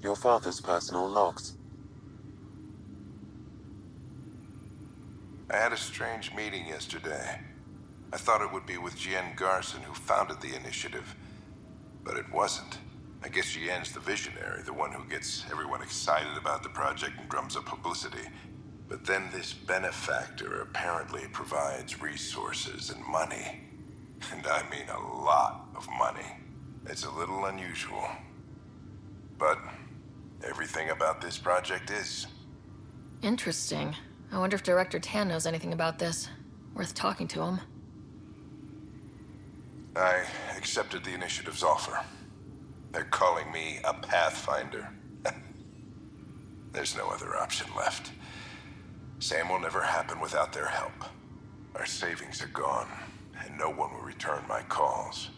your father's personal logs. I had a strange meeting yesterday. I thought it would be with Jien Garson, who founded the initiative, but it wasn't. I guess Jien's the visionary, the one who gets everyone excited about the project and drums up publicity. But then this benefactor apparently provides resources and money. And I mean a lot of money. It's a little unusual. But everything about this project is. Interesting. I wonder if Director Tan knows anything about this. Worth talking to him. I accepted the initiative's offer. They're calling me a Pathfinder. There's no other option left. Sam will never happen without their help. Our savings are gone, and no one will return my calls.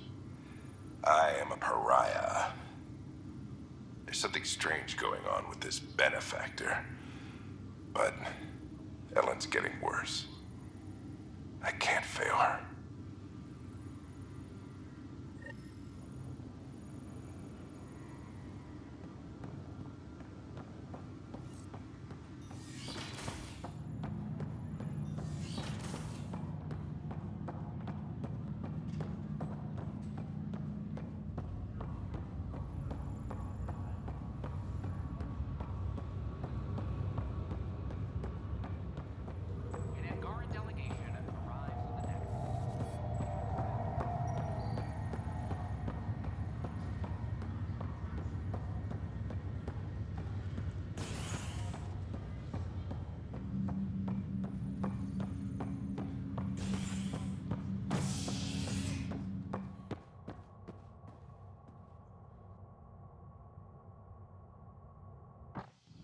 I am a pariah. There's something strange going on with this benefactor. But Ellen's getting worse. I can't fail her.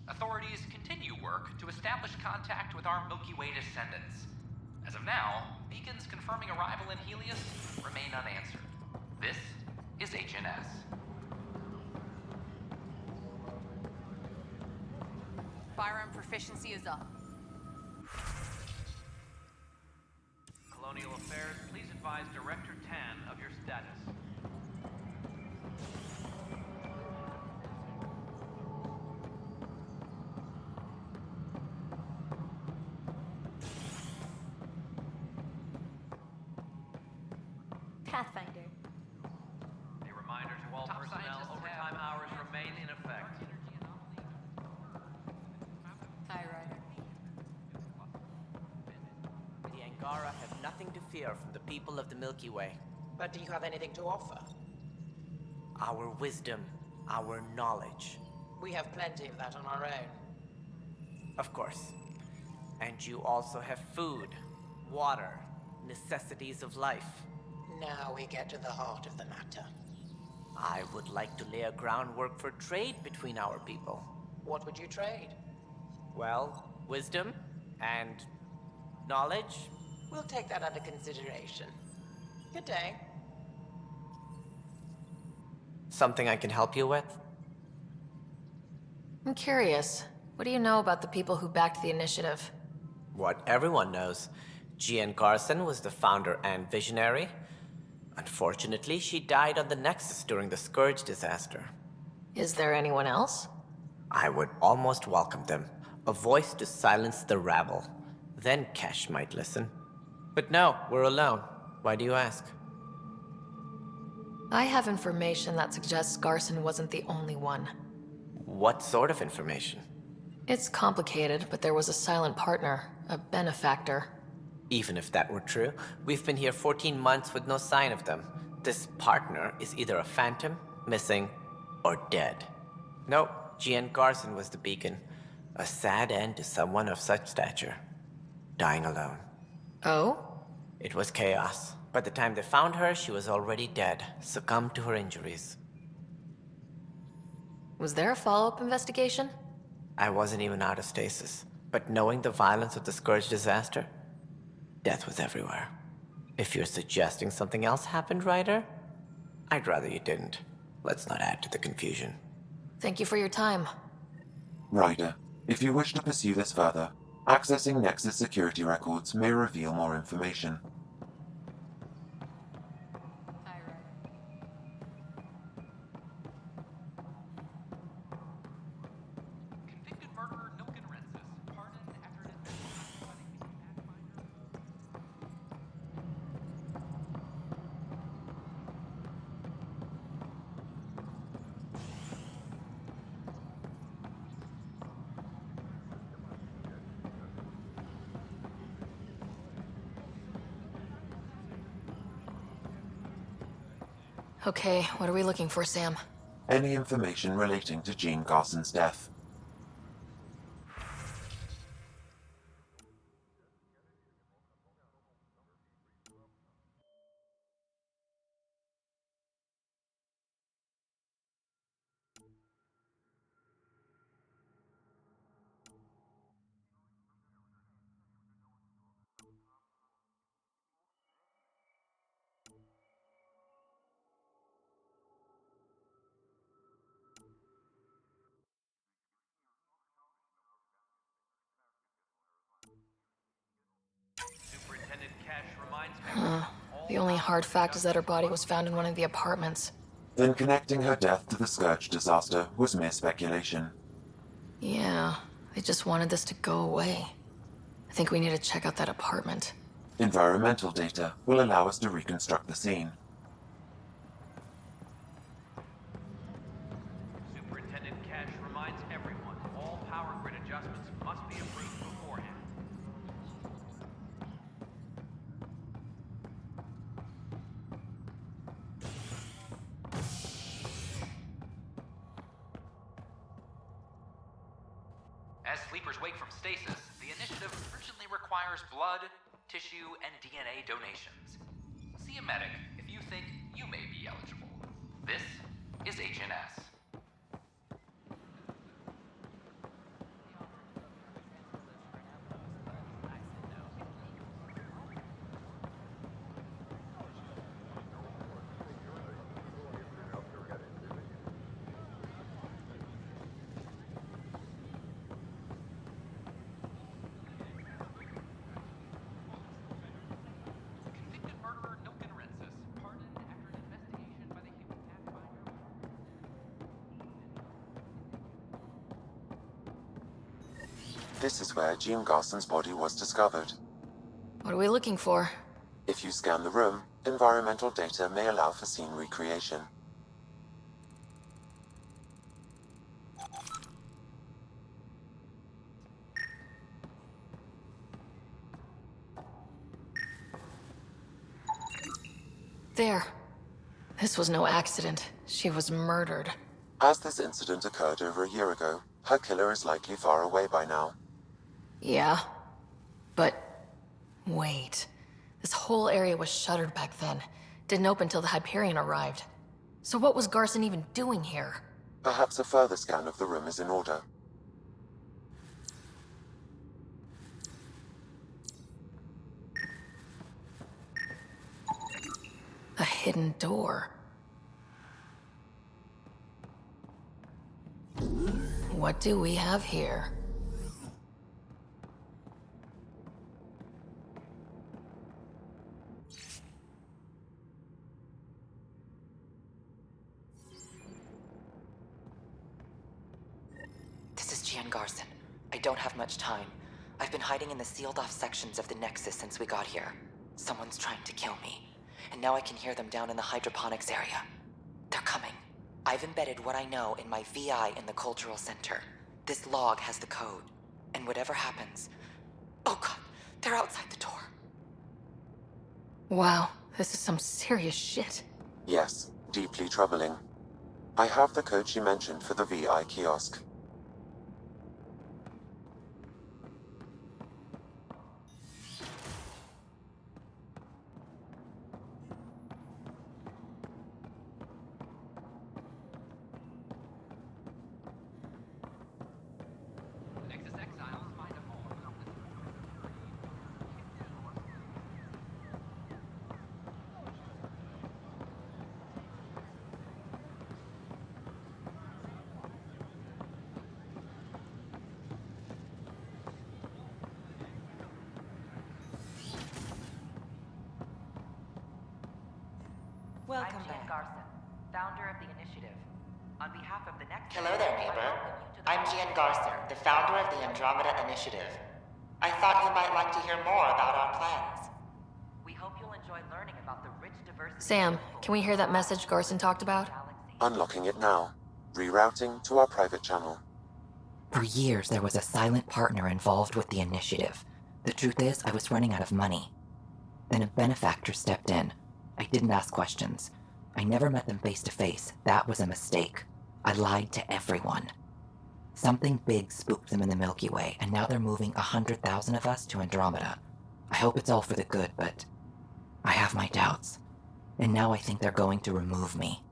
Authorities continue work to establish contact with our Milky Way descendants. As of now, beacons confirming arrival in Helios remain unanswered. This is HNS. Firearm proficiency is up. Colonial Affairs, please advise Director Tan of your status. Pathfinder. A reminder to all personnel, overtime hours remain in effect. Hi, Ryder. The Angara have nothing to fear from the people of the Milky Way. But do you have anything to offer? Our wisdom, our knowledge. We have plenty of that on our own. Of course. And you also have food, water, necessities of life. Now we get to the heart of the matter. I would like to lay a groundwork for trade between our people. What would you trade? Well, wisdom and knowledge. We'll take that under consideration. Good day. Something I can help you with? I'm curious. What do you know about the people who backed the initiative? What everyone knows. Jien Garson was the founder and visionary. Unfortunately, she died on the Nexus during the Scourge disaster. Is there anyone else? I would almost welcome them. A voice to silence the rabble. Then Kesh might listen. But no, we're alone. Why do you ask? I have information that suggests Garson wasn't the only one. What sort of information? It's complicated, but there was a silent partner, a benefactor. Even if that were true, we've been here 14 months with no sign of them. This partner is either a phantom, missing, or dead. Nope, Jien Garson was the beacon. A sad end to someone of such stature. Dying alone. Oh? It was chaos. By the time they found her, she was already dead, succumbed to her injuries. Was there a follow-up investigation? I wasn't even out of stasis, but knowing the violence of the Scourge disaster, death was everywhere. If you're suggesting something else happened, Ryder, I'd rather you didn't. Let's not add to the confusion. Thank you for your time. Ryder, if you wish to pursue this further, accessing Nexus security records may reveal more information. Hi, Ryder. Okay, what are we looking for, Sam? Any information relating to Jean Garson's death. Superintendent Cash reminds me. The only hard fact is that her body was found in one of the apartments. Then connecting her death to the Scourge disaster was mere speculation. Yeah, they just wanted this to go away. I think we need to check out that apartment. Environmental data will allow us to reconstruct the scene. Superintendent Cash reminds everyone all power grid adjustments must be approved beforehand. As sleepers wake from stasis, the initiative urgently requires blood, tissue, and DNA donations. See a medic if you think you may be eligible. This is HNS. Convicted murderer Milky Way, pardoned after an investigation by the human Pathfinder. This is where Jean Garson's body was discovered. What are we looking for? If you scan the room, environmental data may allow for scene recreation. There. This was no accident. She was murdered. As this incident occurred over a year ago, her killer is likely far away by now. Yeah. But... wait. This whole area was shuttered back then. Didn't open till the Hyperion arrived. So what was Garson even doing here? Perhaps a further scan of the room is in order. A hidden door. What do we have here? This is Gian Garson. I don't have much time. I've been hiding in the sealed-off sections of the Nexus since we got here. Someone's trying to kill me, and now I can hear them down in the hydroponics area. They're coming. I've embedded what I know in my VI in the Cultural Center. This log has the code, and whatever happens... Oh god, they're outside the door. Wow, this is some serious shit. Yes, deeply troubling. I have the code she mentioned for the VI kiosk. Nexus exiles find a home on this. Welcome I'm Jean back. Garson, founder of the initiative. On behalf of the next... Hello there, I neighbor. welcome you to the- I'm Gian Garson, the founder of the Andromeda Initiative. I thought you might like to hear more about our plans. We hope you'll enjoy learning about the rich diversity... Sam, can we hear that message Garson talked about? Unlocking it now. Rerouting to our private channel. For years, there was a silent partner involved with the initiative. The truth is, I was running out of money. Then a benefactor stepped in. I didn't ask questions. I never met them face to face. That was a mistake. I lied to everyone. Something big spooked them in the Milky Way, and now they're moving 100,000 of us to Andromeda. I hope it's all for the good, but I have my doubts. And now I think they're going to remove me.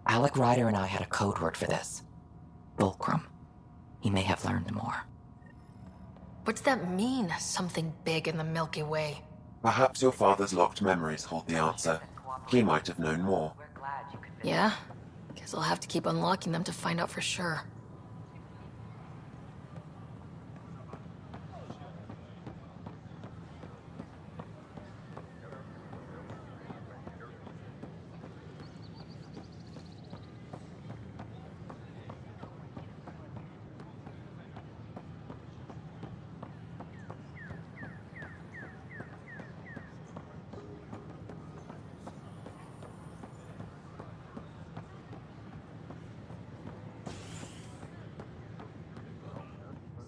Alec Ryder and I had a code word for this. Fulcrum. He may have learned more. What's that mean, something big in the Milky Way? Perhaps your father's locked memories hold the answer. He might have known more. We're glad you could Yeah? Guess I'll have to keep unlocking them to find out for sure.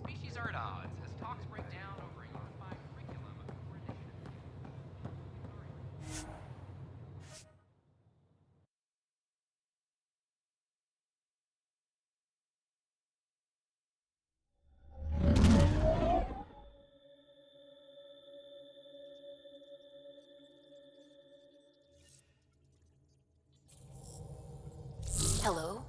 Species are at odds as talks break down over a unified curriculum for initiative. Hello?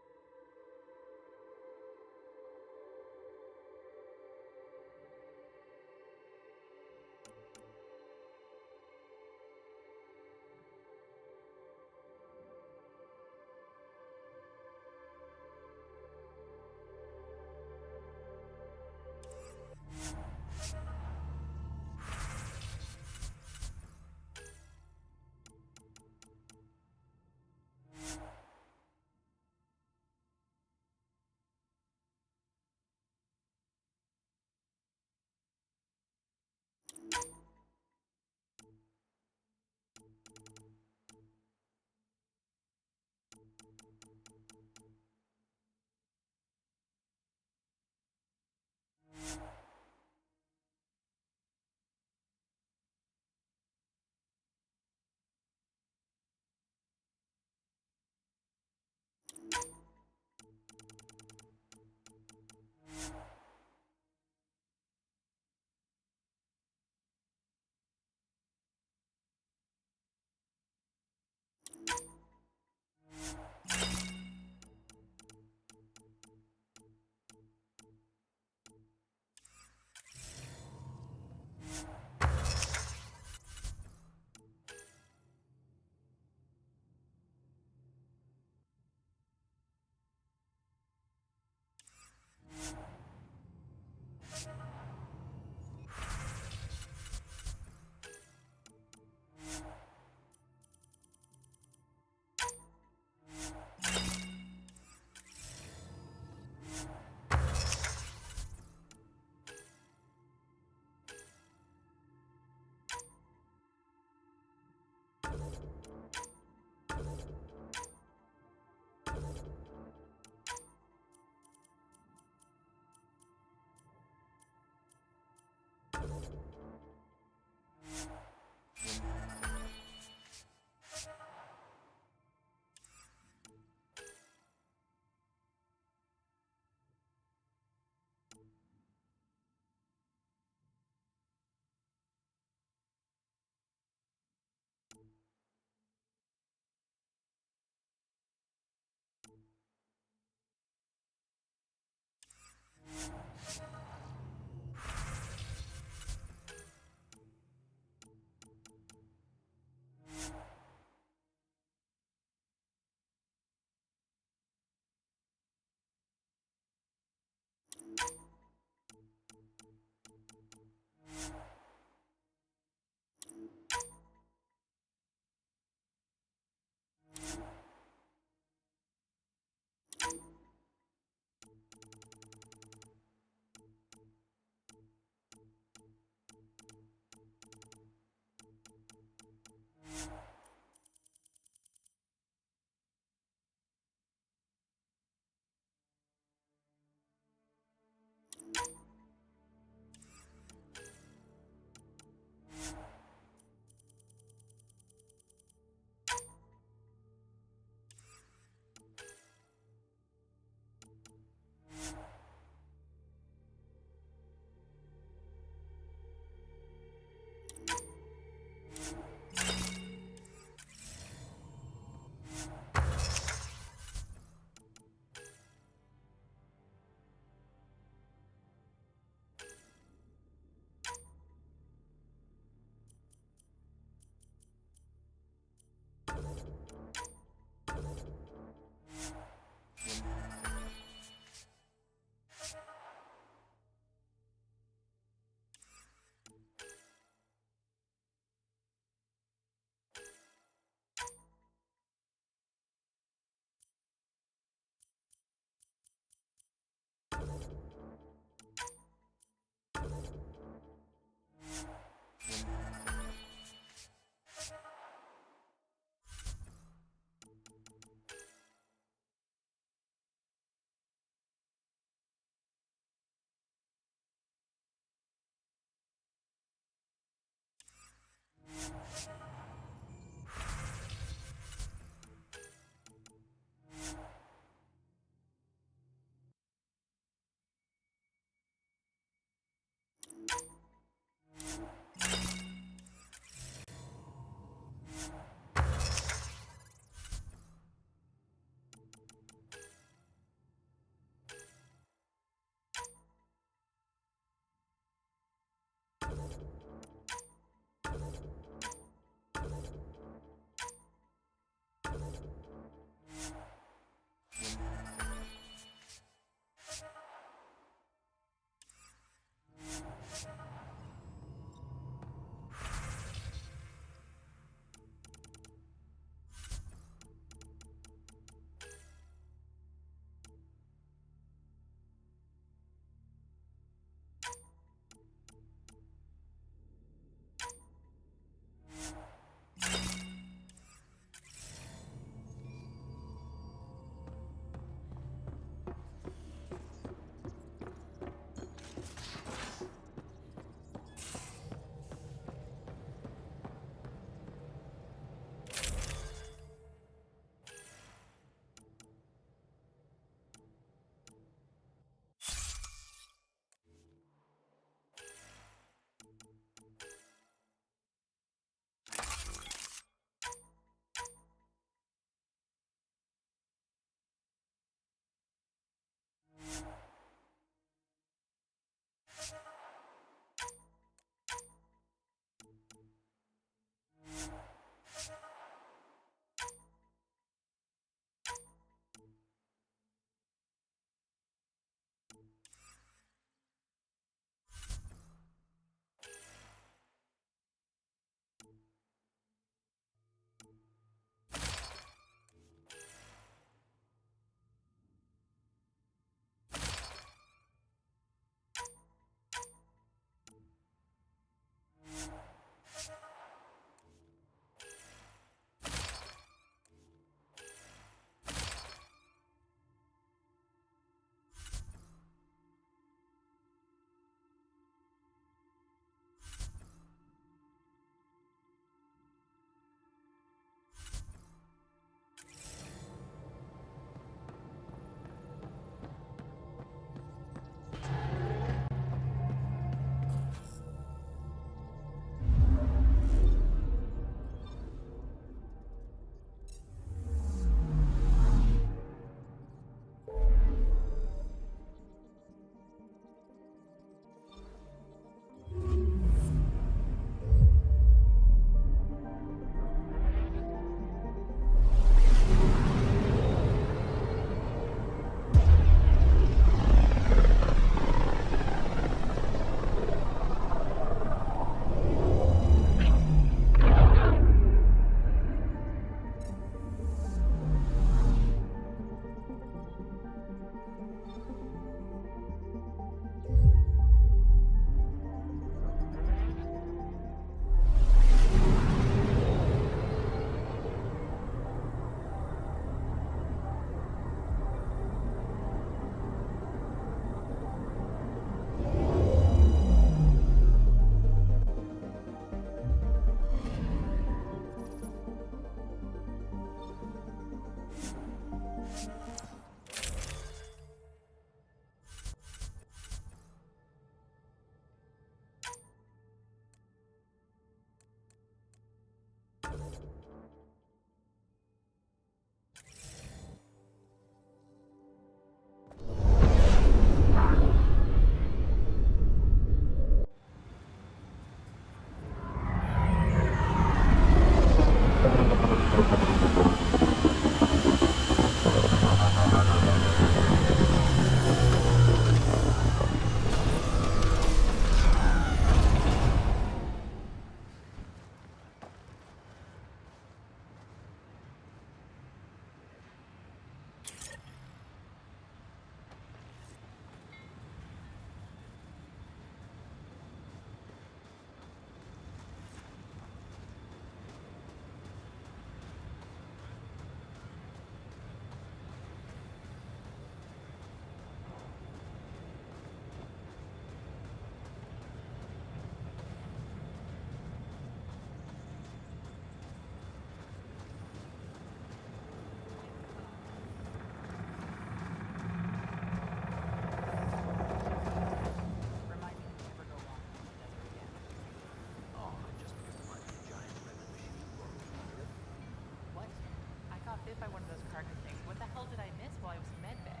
totally find one of those cargo things. What the hell did I miss while I was in medbay?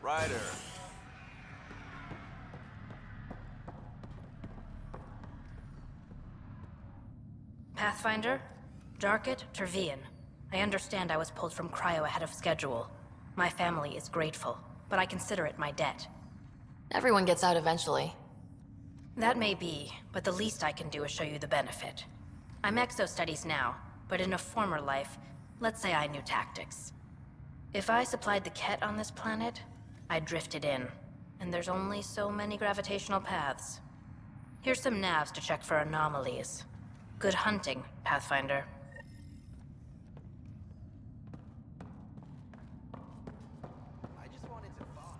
Ryder. Pathfinder? Darket, Tervian. I understand I was pulled from cryo ahead of schedule. My family is grateful, but I consider it my debt. Everyone gets out eventually. That may be, but the least I can do is show you the benefit. I'm exo-studies now, but in a former life, let's say I knew tactics. If I supplied the Ket on this planet, I drifted in, and there's only so many gravitational paths. Here's some navs to check for anomalies. Good hunting, Pathfinder. I just wanted to farm.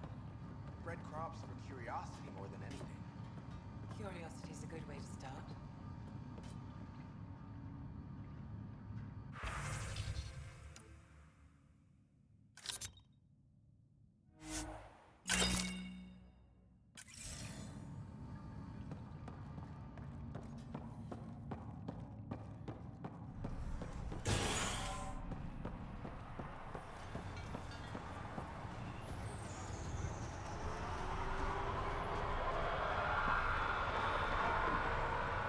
Bread crops for curiosity more than anything. Curiosity's a good way to start.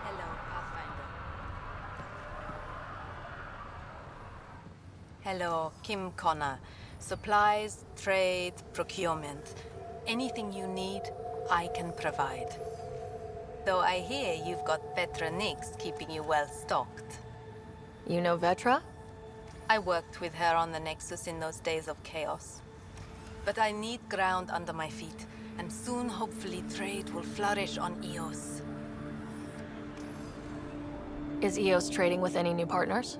Hello, Pathfinder. Hello, Kim Connor. Supplies, trade, procurement. Anything you need, I can provide. Though I hear you've got Vetra Nix keeping you well stocked. You know Vetra? I worked with her on the Nexus in those days of chaos. But I need ground under my feet, and soon hopefully trade will flourish on Eos. Is EOS trading with any new partners?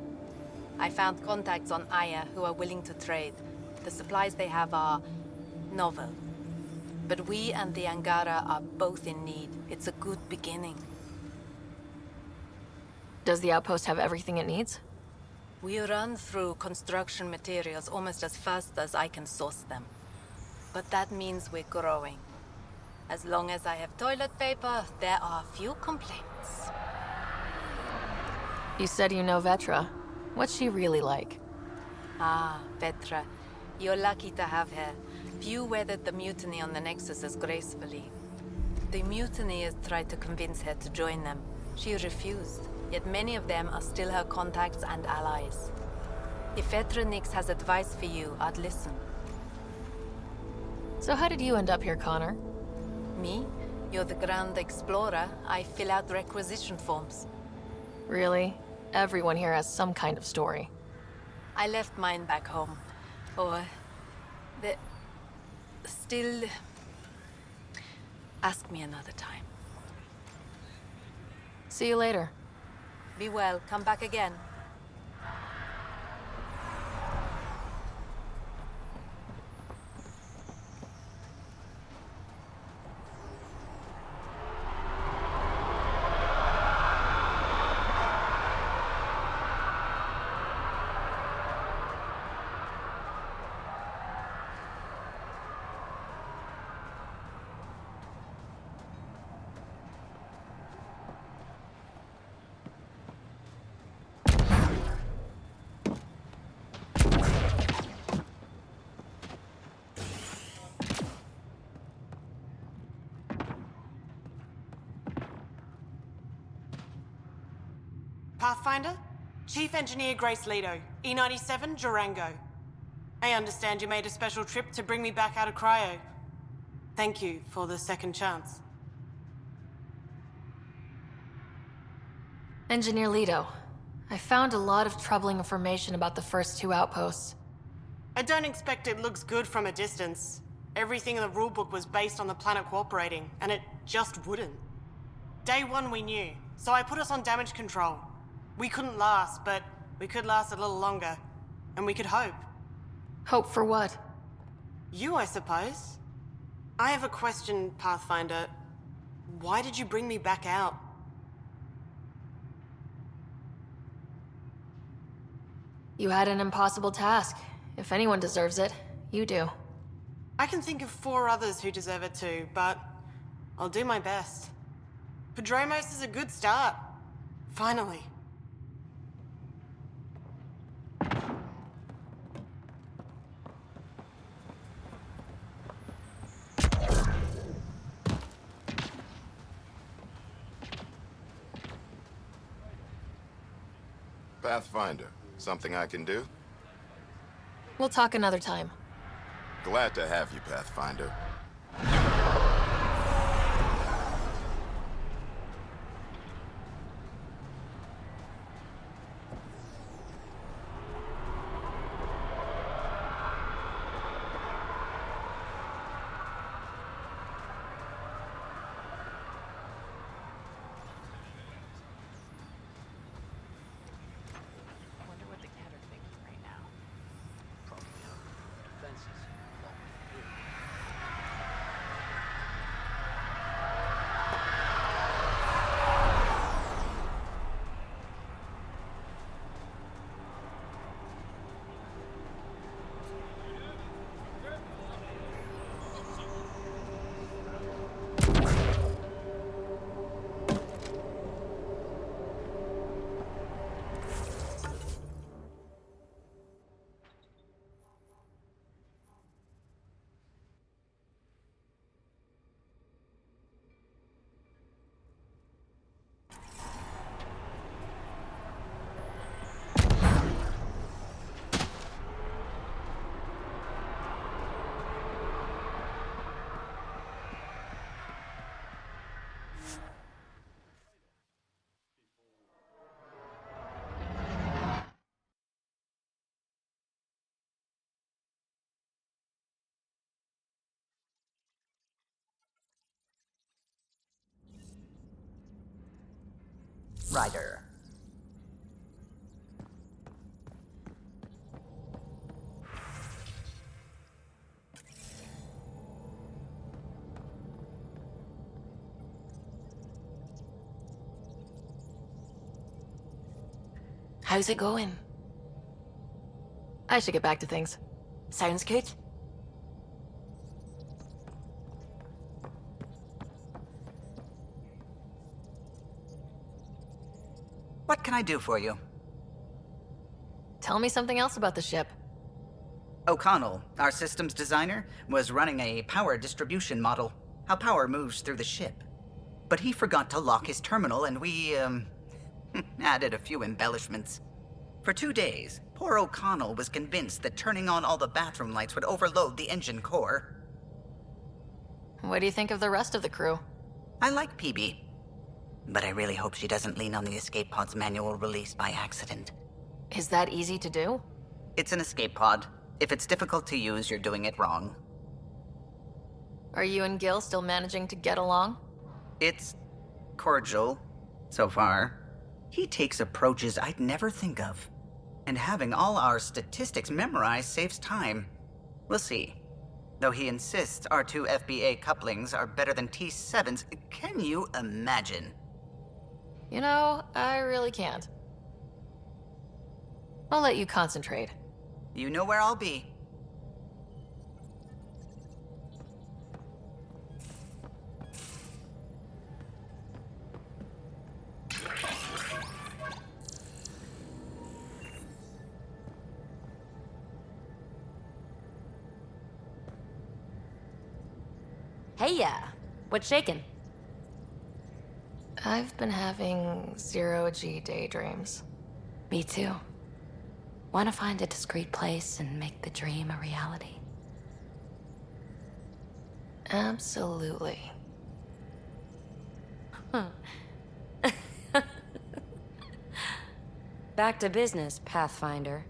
I found contacts on Aya who are willing to trade. The supplies they have are novel. But we and the Angara are both in need. It's a good beginning. Does the outpost have everything it needs? We run through construction materials almost as fast as I can source them. But that means we're growing. As long as I have toilet paper, there are few complaints. You said you know Vetra. What's she really like? Ah, Petra. You're lucky to have her. Few weathered the mutiny on the Nexus gracefully. The mutineers tried to convince her to join them. She refused, yet many of them are still her contacts and allies. If Vetra Nix has advice for you, I'd listen. So how did you end up here, Connor? Me? You're the Grand Explorer. I fill out requisition forms. Really? Everyone here has some kind of story. I left mine back home. Or... the... still... Ask me another time. See you later. Be well. Come back again. Pathfinder? Chief Engineer Grace Leto, E97 Durango. I understand you made a special trip to bring me back out of cryo. Thank you for the second chance. Engineer Leto, I found a lot of troubling information about the first two outposts. I don't expect it looks good from a distance. Everything in the rulebook was based on the planet cooperating, and it just wouldn't. Day one we knew, so I put us on damage control. We couldn't last, but we could last a little longer. And we could hope. Hope for what? You, I suppose. I have a question, Pathfinder. Why did you bring me back out? You had an impossible task. If anyone deserves it, you do. I can think of 4 others who deserve it too, but I'll do my best. Padromos is a good start. Finally. Pathfinder, something I can do? We'll talk another time. Glad to have you, Pathfinder. Wonder what the cat are thinking right now. Probably on defenses. Ryder. How's it going? I should get back to things. Sounds good. What can I do for you? Tell me something else about the ship. O'Connell, our systems designer, was running a power distribution model, how power moves through the ship. But he forgot to lock his terminal and we, added a few embellishments. For 2 days, poor O'Connell was convinced that turning on all the bathroom lights would overload the engine core. What do you think of the rest of the crew? I like PB, but I really hope she doesn't lean on the escape pod's manual release by accident. Is that easy to do? It's an escape pod. If it's difficult to use, you're doing it wrong. Are you and Gil still managing to get along? It's cordial, so far. He takes approaches I'd never think of. And having all our statistics memorized saves time. We'll see. Though he insists our 2 FBA couplings are better than T7's, can you imagine? You know, I really can't. I'll let you concentrate. You know where I'll be. Hey, what's shaking? I've been having zero-G daydreams. Me too. Want to find a discreet place and make the dream a reality? Absolutely. Back to business, Pathfinder.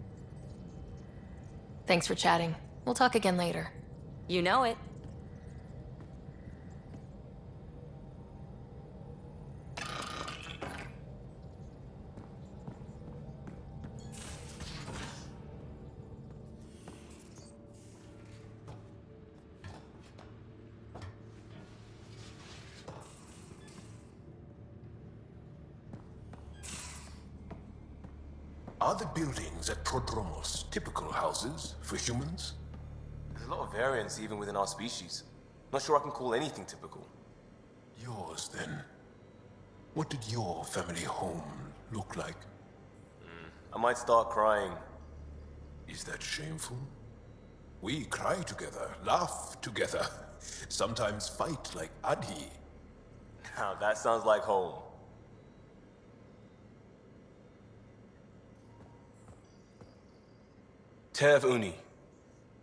Thanks for chatting. We'll talk again later. You know it. Are the buildings at Prodromos typical houses for humans? There's a lot of variance even within our species. Not sure I can call anything typical. Yours, then. What did your family home look like? I might start crying. Is that shameful? We cry together, laugh together, sometimes fight like Adi. Now that sounds like home. Tev Uni.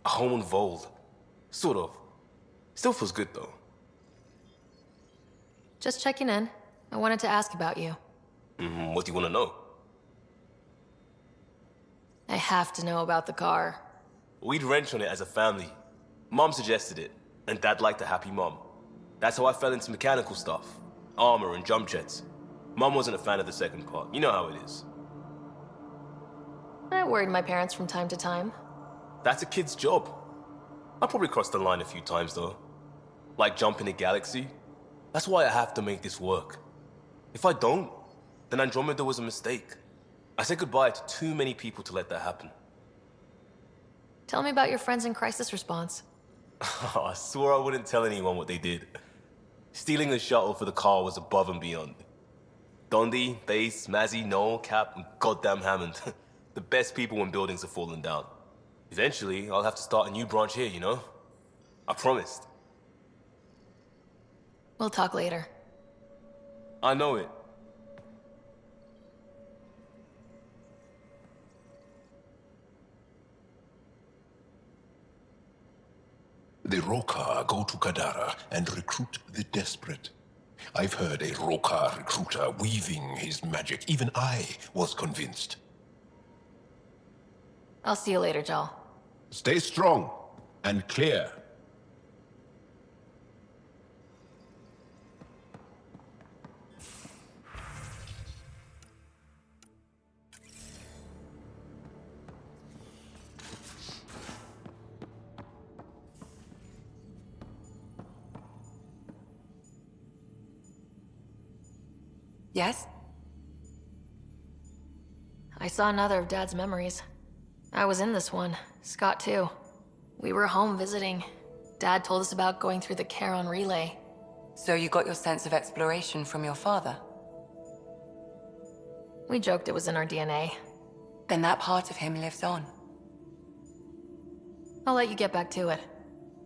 A home on Vold. Sort of. Still feels good though. Just checking in. I wanted to ask about you. What do you want to know? I have to know about the car. We'd wrench on it as a family. Mom suggested it, and Dad liked a happy mom. That's how I fell into mechanical stuff. Armor and jump jets. Mom wasn't a fan of the second part. You know how it is. I worried my parents from time to time. That's a kid's job. I probably crossed the line a few times though. Like jumping a galaxy. That's why I have to make this work. If I don't, then Andromeda was a mistake. I said goodbye to too many people to let that happen. Tell me about your friends in crisis response. I swore I wouldn't tell anyone what they did. Stealing a shuttle for the car was above and beyond. Dondi, Base, Mazzy, Noel, Cap, and goddamn Hammond. The best people when buildings have fallen down. Eventually, I'll have to start a new branch here, you know? I promised. We'll talk later. I know it. The Rokar go to Kadara and recruit the desperate. I've heard a Rokar recruiter weaving his magic. Even I was convinced. I'll see you later, Jal. Stay strong and clear. Yes? I saw another of Dad's memories. I was in this one. Scott, too. We were home visiting. Dad told us about going through the Charon relay. So you got your sense of exploration from your father? We joked it was in our DNA. Then that part of him lives on. I'll let you get back to it.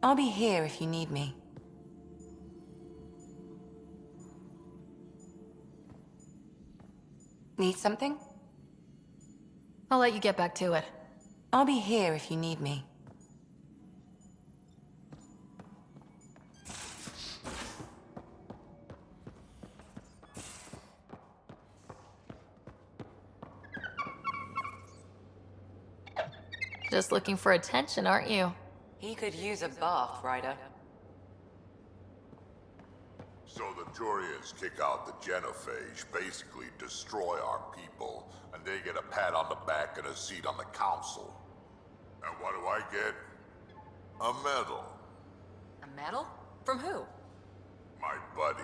I'll be here if you need me. Need something? I'll let you get back to it. I'll be here if you need me. Just looking for attention, aren't you? He could use a bath, Ryder. So the Turians kick out the genophage, basically destroy our people, and they get a pat on the back and a seat on the council. And what do I get? A medal. A medal? From who? My buddy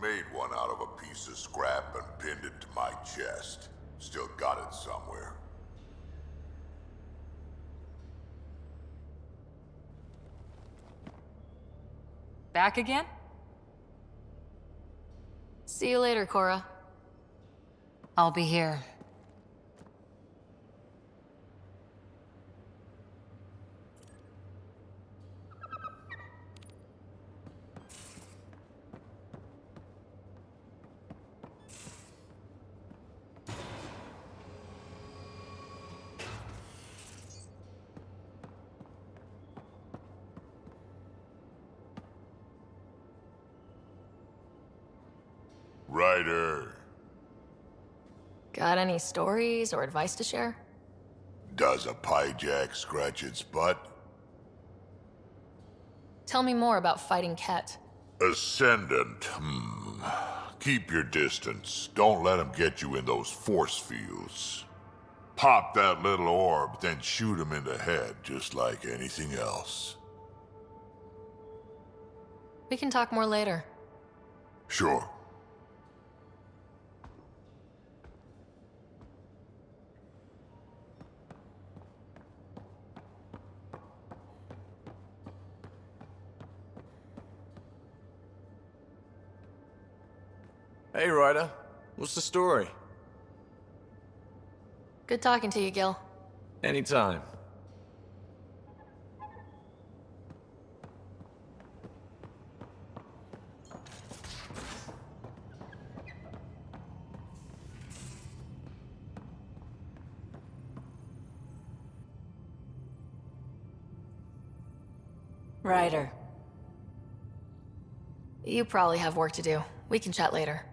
made one out of a piece of scrap and pinned it to my chest. Still got it somewhere. Back again? See you later, Cora. I'll be here. Ryder. Got any stories or advice to share? Does a pyjak scratch its butt? Tell me more about fighting Ket. Ascendant. Keep your distance. Don't let him get you in those force fields. Pop that little orb, then shoot him in the head, just like anything else. We can talk more later. Sure. Hey, Ryder. What's the story? Good talking to you, Gil. Anytime. Ryder. You probably have work to do. We can chat later.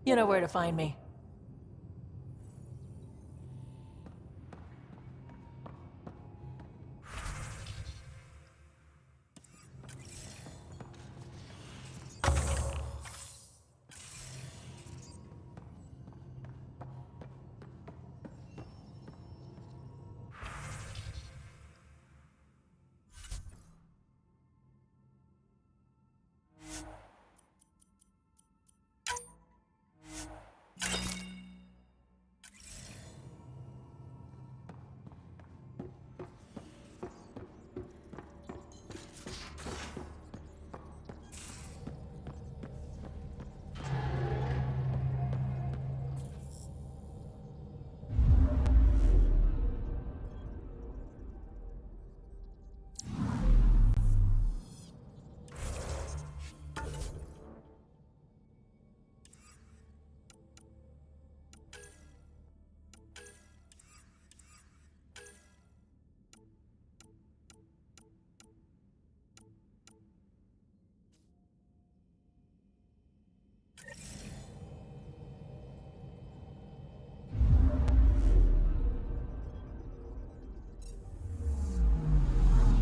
You know where to find me.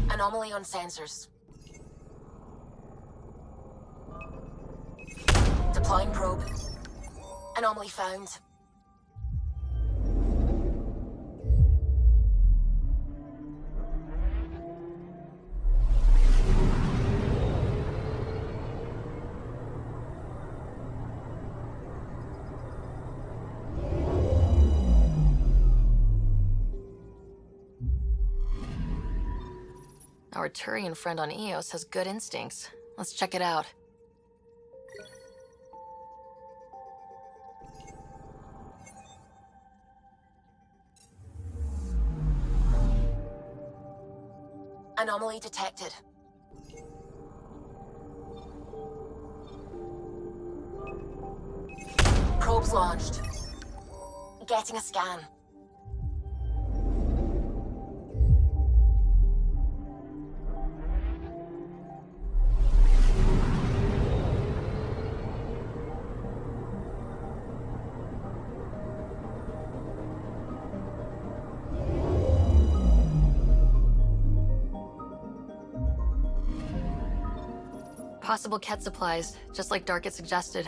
Anomaly on sensors. Deploying probe. Anomaly found. Our Turian friend on Eos has good instincts. Let's check it out. Anomaly detected. Probes launched. Getting a scan. Possible Ket supplies, just like Darkett suggested.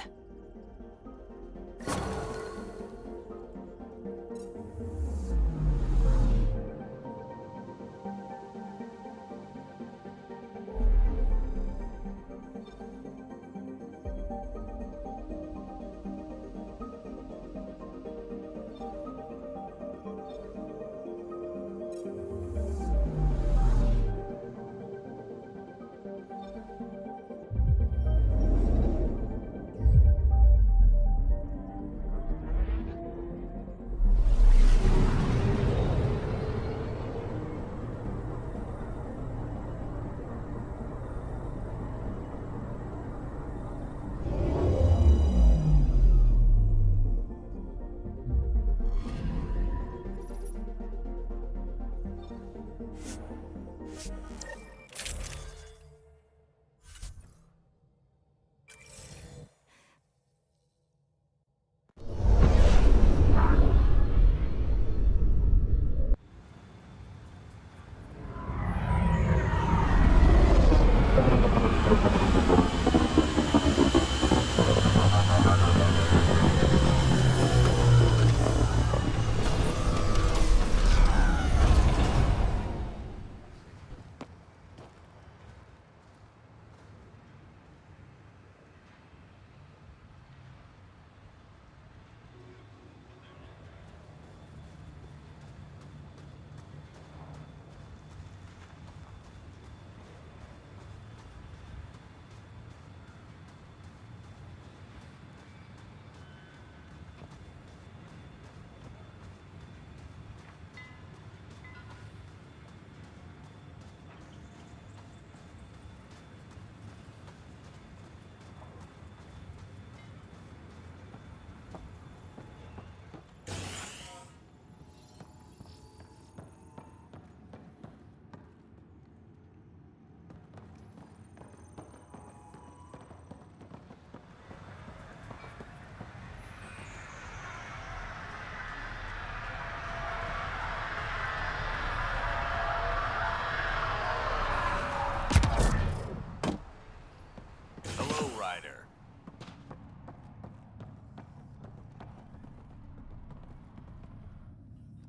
Hello, Ryder.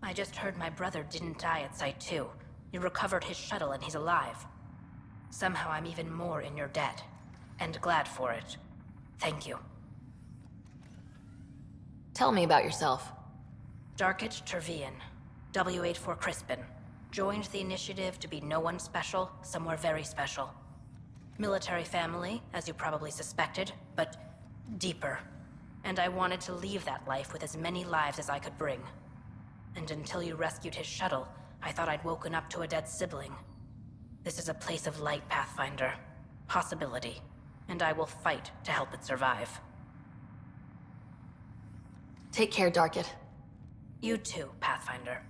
I just heard my brother didn't die at Site 2. You recovered his shuttle and he's alive. Somehow I'm even more in your debt. And glad for it. Thank you. Tell me about yourself. Darkit Tervian, W84 Crispin. Joined the initiative to be no one special, somewhere very special. Military family, as you probably suspected, but deeper. And I wanted to leave that life with as many lives as I could bring. And until you rescued his shuttle, I thought I'd woken up to a dead sibling. This is a place of light, Pathfinder. Possibility. And I will fight to help it survive. Take care, Darkit. You too, Pathfinder.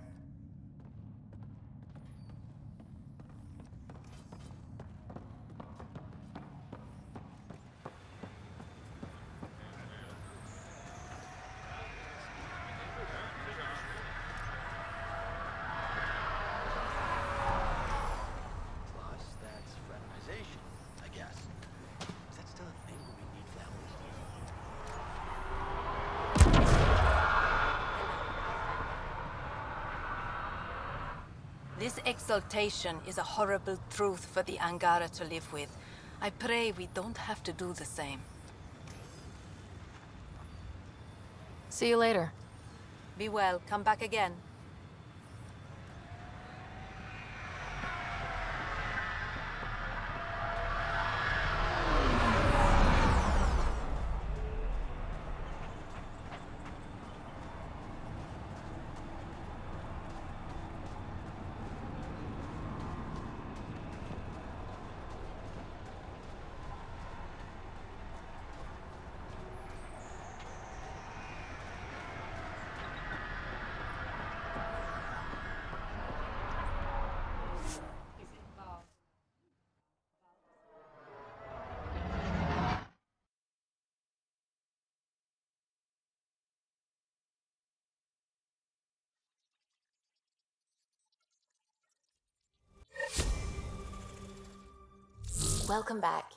This exaltation is a horrible truth for the Angara to live with. I pray we don't have to do the same. See you later. Be well. Come back again. Welcome back.